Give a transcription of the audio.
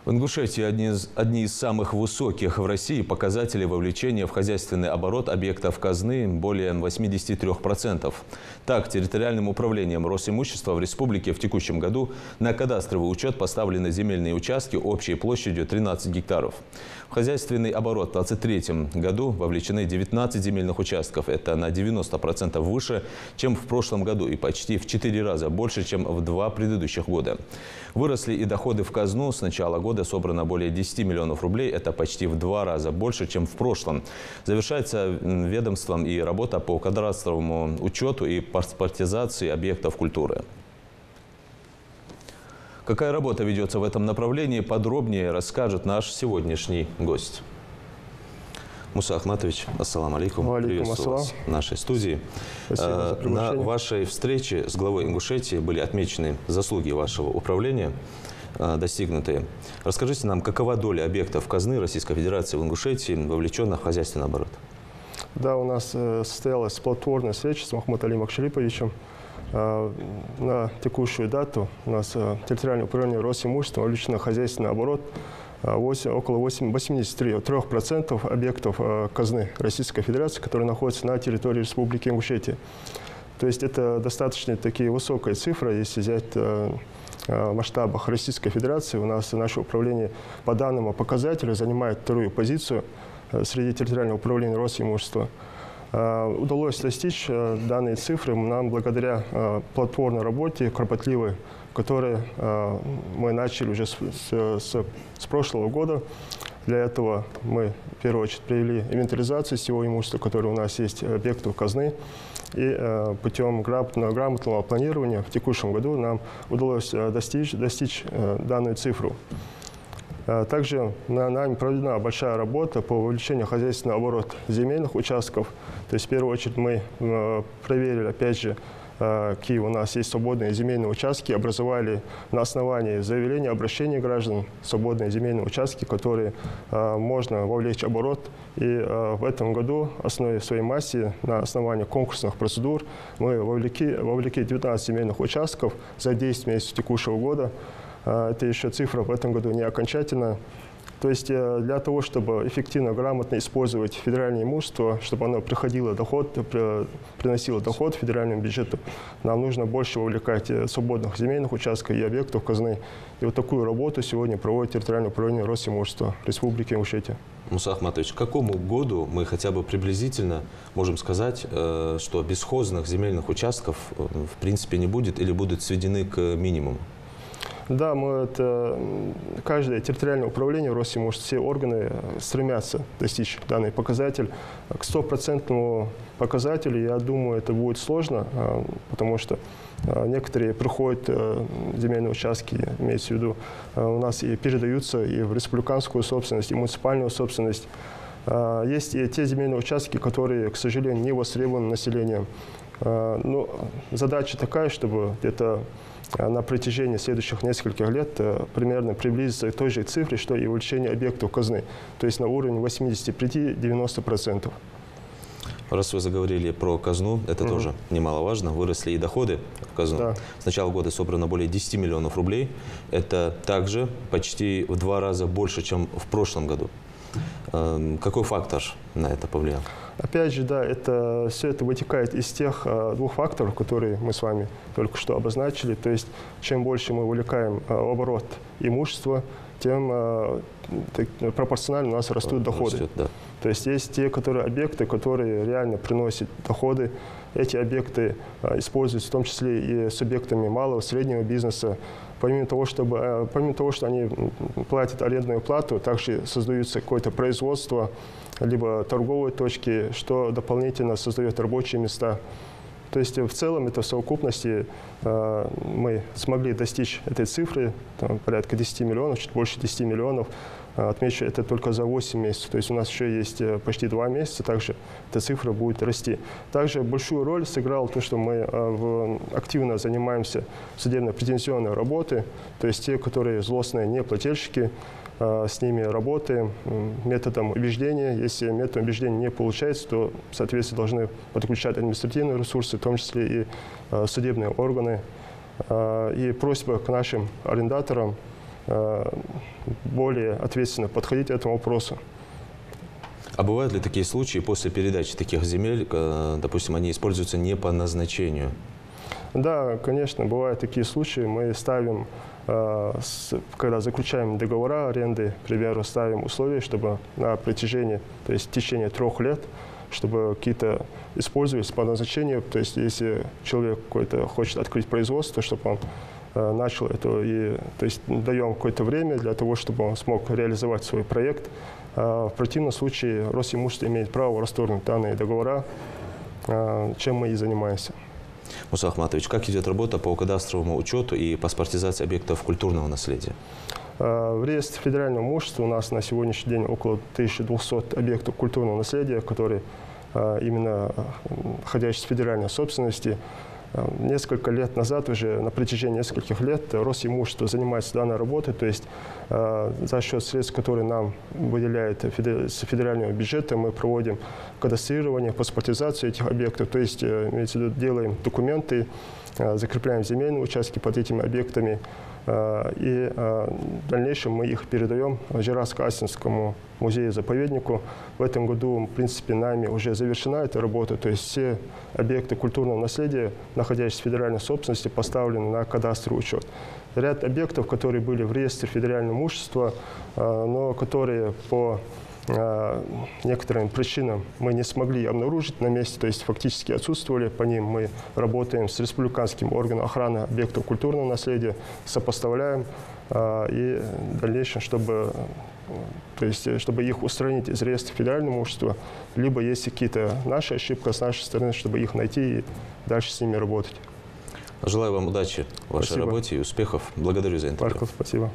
В Ингушетии одни из самых высоких в России показатели вовлечения в хозяйственный оборот объектов казны более 83%. Так, территориальным управлением Росимущества в республике в текущем году на кадастровый учет поставлены земельные участки общей площадью 13 гектаров. В хозяйственный оборот в 2023 году вовлечены 19 земельных участков. Это на 90% выше, чем в прошлом году и почти в 4 раза больше, чем в 2 предыдущих года. Выросли и доходы в казну. С начала года собрано более 10 миллионов рублей. Это почти в 2 раза больше, чем в прошлом. Завершается ведомством и работа по кадастровому учету и паспортизации объектов культуры. Какая работа ведется в этом направлении, подробнее расскажет наш сегодняшний гость. Муса Ахматович, ассаламу алейкум. Приветствую вас в нашей студии. На вашей встрече с главой Ингушетии были отмечены заслуги вашего управления, достигнутые. Расскажите нам, какова доля объектов казны Российской Федерации в Ингушетии, вовлеченных в хозяйственный оборот? Да, у нас состоялась плодотворная встреча с Махмутом Алием Акшариповичем. На текущую дату у нас территориальное управление Росимущества вовлечено в хозяйственный оборот около 83% объектов казны Российской Федерации, которые находятся на территории Республики Ингушетия. То есть это достаточно такие высокая цифра, если взять в масштабах Российской Федерации. У нас наше управление по данному показателю занимает 2-ю позицию среди территориального управления Росимущества. Удалось достичь данные цифры нам благодаря плодотворной работе, кропотливой, которую мы начали уже с прошлого года. Для этого мы, в первую очередь, провели инвентаризацию всего имущества, которое у нас есть, объектов казны. И путем грамотного планирования в текущем году нам удалось достичь данную цифру. Также нами проведена большая работа по вовлечению в хозяйственный оборот земельных участков. То есть, в первую очередь, мы проверили, опять же, какие у нас есть свободные земельные участки, образовали на основании заявления, обращения граждан свободные земельные участки, которые можно вовлечь в оборот. И в этом году, в основе своей массе, на основании конкурсных процедур, мы вовлекли 19 земельных участков за 10 месяцев текущего года. Это еще цифра в этом году не окончательная. То есть для того, чтобы эффективно, грамотно использовать федеральное имущество, чтобы оно приносило доход федеральному бюджету, нам нужно больше вовлекать свободных земельных участков и объектов казны. И вот такую работу сегодня проводит территориальное управление Росимущества Республики Ингушетия. Муса Ахматович, к какому году мы хотя бы приблизительно можем сказать, что бесхозных земельных участков в принципе не будет или будут сведены к минимуму? Да, каждое территориальное управление Росимущества, все органы стремятся достичь данный показатель. К 100% показателю, я думаю, это будет сложно, потому что некоторые приходят земельные участки, имеется в виду, у нас и передаются и в республиканскую собственность, и муниципальную собственность. Есть и те земельные участки, которые, к сожалению, не востребованы населением. Но задача такая, чтобы где-то на протяжении следующих нескольких лет примерно приблизиться к той же цифре, что и вовлечение объектов казны, то есть на уровне 85–90%. Раз вы заговорили про казну, это тоже немаловажно. Выросли и доходы в казну. Да. С начала года собрано более 10 миллионов рублей. Это также почти в 2 раза больше, чем в прошлом году. Какой фактор на это повлиял? Опять же, да, все это вытекает из тех 2 факторов, которые мы с вами только что обозначили. То есть, чем больше мы вовлекаем в оборот имущества, тем пропорционально у нас растут доходы. Растет, да. То есть, есть те объекты, которые реально приносят доходы. Эти объекты используются в том числе и субъектами малого, среднего бизнеса. Помимо того, что они платят арендную плату, также создаются какое-то производство, либо торговые точки, что дополнительно создает рабочие места. То есть в целом это в совокупности мы смогли достичь этой цифры, порядка 10 миллионов, чуть больше 10 миллионов. Отмечу, это только за 8 месяцев. То есть у нас еще есть почти 2 месяца, также эта цифра будет расти. Также большую роль сыграло то, что мы активно занимаемся судебно-претензионной работой, то есть те, которые злостные неплательщики, с ними работаем методом убеждения. Если методом убеждения не получается, то, соответственно, должны подключать административные ресурсы, в том числе и судебные органы. И просьба к нашим арендаторам более ответственно подходить к этому вопросу. А бывают ли такие случаи после передачи таких земель, допустим, они используются не по назначению? Да, конечно, бывают такие случаи. Мы ставим, когда заключаем договора аренды, к примеру, ставим условия, чтобы на протяжении, то есть в течение 3 лет, чтобы какие-то использовались по назначению. То есть если человек какой-то хочет открыть производство, чтобы он начал это, и, то есть даем какое-то время для того, чтобы он смог реализовать свой проект. В противном случае Росимущество имеет право расторгнуть данные договора, чем мы и занимаемся. Муса Ахматович, как идет работа по кадастровому учету и паспортизации объектов культурного наследия? В реестре федерального имущества у нас на сегодняшний день около 1200 объектов культурного наследия, которые именно находящиеся в федеральной собственности. Несколько лет назад, уже на протяжении нескольких лет, Росимущество занимается данной работой, то есть за счет средств, которые нам выделяет с федерального бюджета, мы проводим кадастрирование, паспортизацию этих объектов, то есть делаем документы, закрепляем земельные участки под этими объектами, и в дальнейшем мы их передаем Жиравско-Астинскому музею-заповеднику. В этом году, в принципе, нами уже завершена эта работа, то есть все объекты культурного наследия, находящиеся в федеральной собственности, поставлены на кадастровый учет. Ряд объектов, которые были в реестре федерального имущества, но которые по некоторым причинам мы не смогли обнаружить на месте, то есть фактически отсутствовали. По ним мы работаем с республиканским органом охраны объектов культурного наследия, сопоставляем и в дальнейшем, чтобы их устранить из реестра федерального имущества, либо если какие-то наши ошибки с нашей стороны, чтобы их найти и дальше с ними работать. Желаю вам удачи в вашей работе и успехов. Благодарю за интервью. Спасибо.